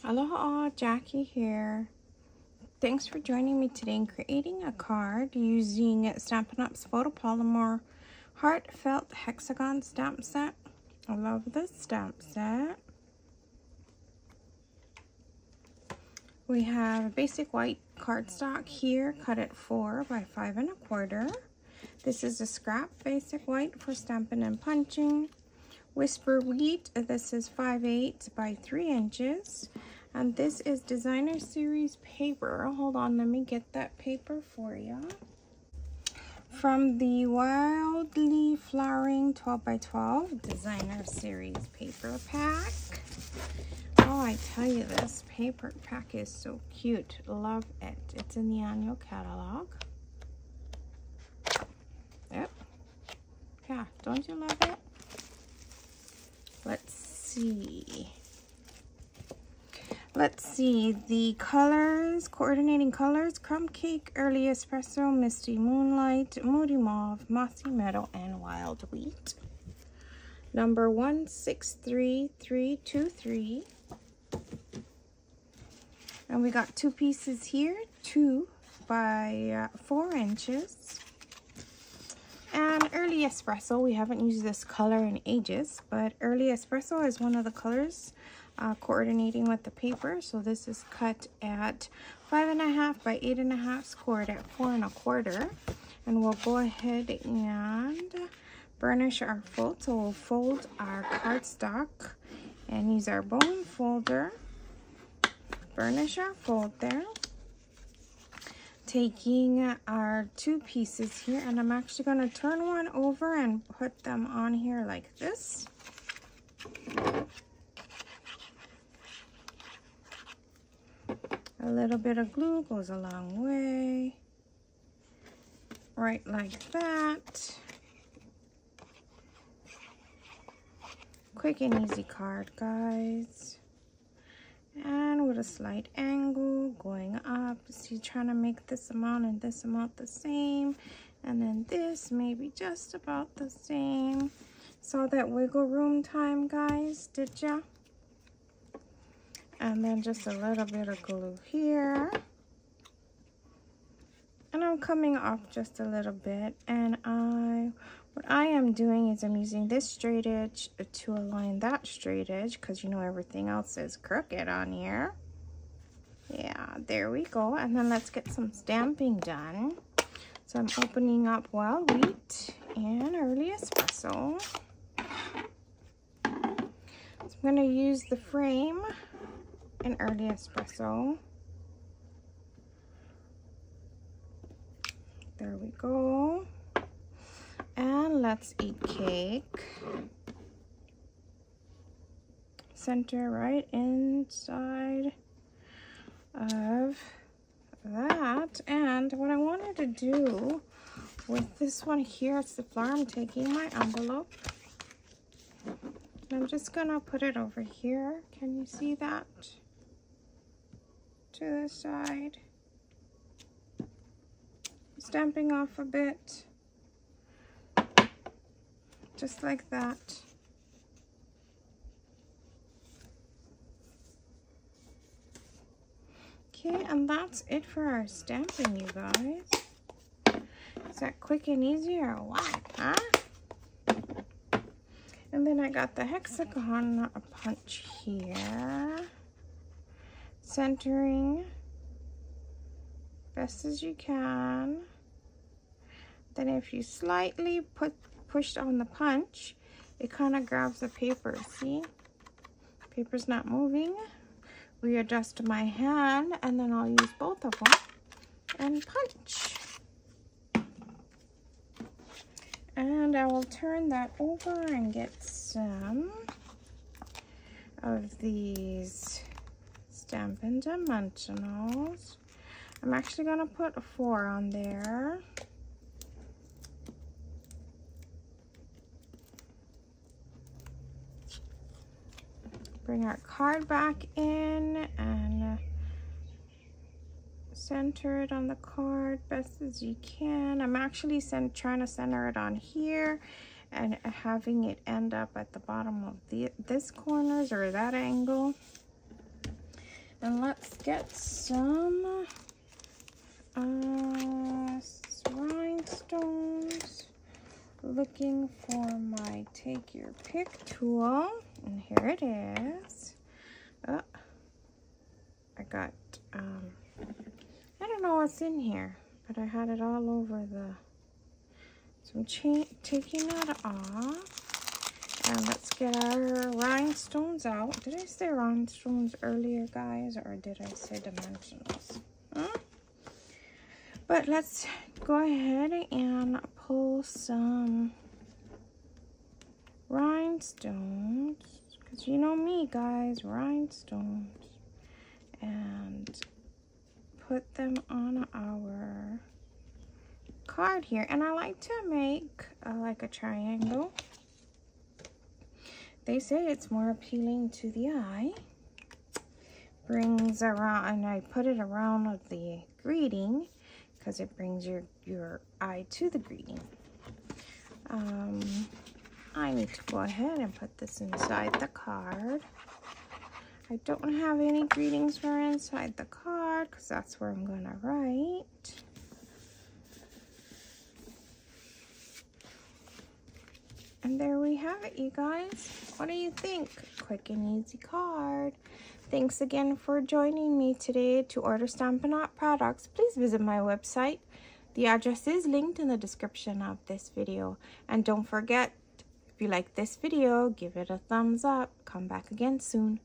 Aloha, Jackie here. Thanks for joining me today in creating a card using Stampin' Up's Photopolymer Heartfelt Hexagon stamp set. I love this stamp set. We have a basic white cardstock here, cut at 4 by 5 1/4. This is a scrap basic white for stamping and punching. Whisper Wheat, this is 5/8 by 3 inches. And this is Designer Series paper. Hold on, let me get that paper for you. From the Wildly Flowering 12 by 12 Designer Series paper pack. Oh, I tell you, this paper pack is so cute. Love it. It's in the annual catalog. Yep. Yeah, don't you love it? Let's see. The colors, coordinating colors: Crumb Cake, Early Espresso, Misty Moonlight, Moody Mauve, Mossy Meadow, and Wild Wheat. Number 163323. And we got 2 pieces here, 2 by 4 inches. And Early Espresso, we haven't used this color in ages, but Early Espresso is one of the colors coordinating with the paper. So this is cut at 5 1/2 by 8 1/2, scored at 4 1/4. And we'll go ahead and burnish our fold. So we'll fold our cardstock and use our bone folder. Burnish our fold there. Taking our 2 pieces here, and I'm actually going to turn one over and put them on here like this. A little bit of glue goes a long way. Right like that. Quick and easy card, guys. And with a slight angle going up. See, trying to make this amount and this amount the same. And then this maybe just about the same. Saw that wiggle room time, guys, did ya? And then just a little bit of glue here. And I'm coming off just a little bit. And what I am doing is I'm using this straight edge to align that straight edge, because you know everything else is crooked on here. Yeah, there we go. And then let's get some stamping done. So I'm opening up Wild Wheat and Early Espresso. So I'm going to use the frame in Early Espresso. There we go. And let's eat cake. Center right inside of that. And what I wanted to do with this one here, it's the flower. I'm taking my envelope. And I'm just gonna put it over here. Can you see that? To the side. Stamping off a bit. Just like that. Okay, and that's it for our stamping, you guys. Is that quick and easy or what, huh? And then I got the hexagon punch here. Centering best as you can. Then if you slightly pushed on the punch, it kind of grabs the paper. See? Paper's not moving. Readjust my hand, and then I'll use both of them and punch. And I will turn that over and get some of these Stampin' Dimensionals. I'm actually going to put 4 on there. Bring our card back in and center it on the card best as you can. I'm actually trying to center it on here and having it end up at the bottom of this corners or that angle. And let's get some rhinestones. Looking for my take your pick tool, and here it is. Oh, I got I don't know what's in here, but I had it all over the, so I'm taking that off, and let's get our rhinestones out. Did I say rhinestones earlier, guys, or did I say dimensionals? But let's go ahead and pull some rhinestones, because you know me, guys, rhinestones, and put them on our card here. And I like to make like a triangle. They say it's more appealing to the eye. Brings around, and I put it around of the greeting because it brings your eye to the greeting. I need to go ahead and put this inside the card. I don't have any greetings for inside the card because that's where I'm gonna write. And there we have it, you guys. What do you think? Quick and easy card. Thanks again for joining me today. To order Stampin' Up products, please visit my website. The address is linked in the description of this video. And don't forget, if you like this video, give it a thumbs up. Come back again soon.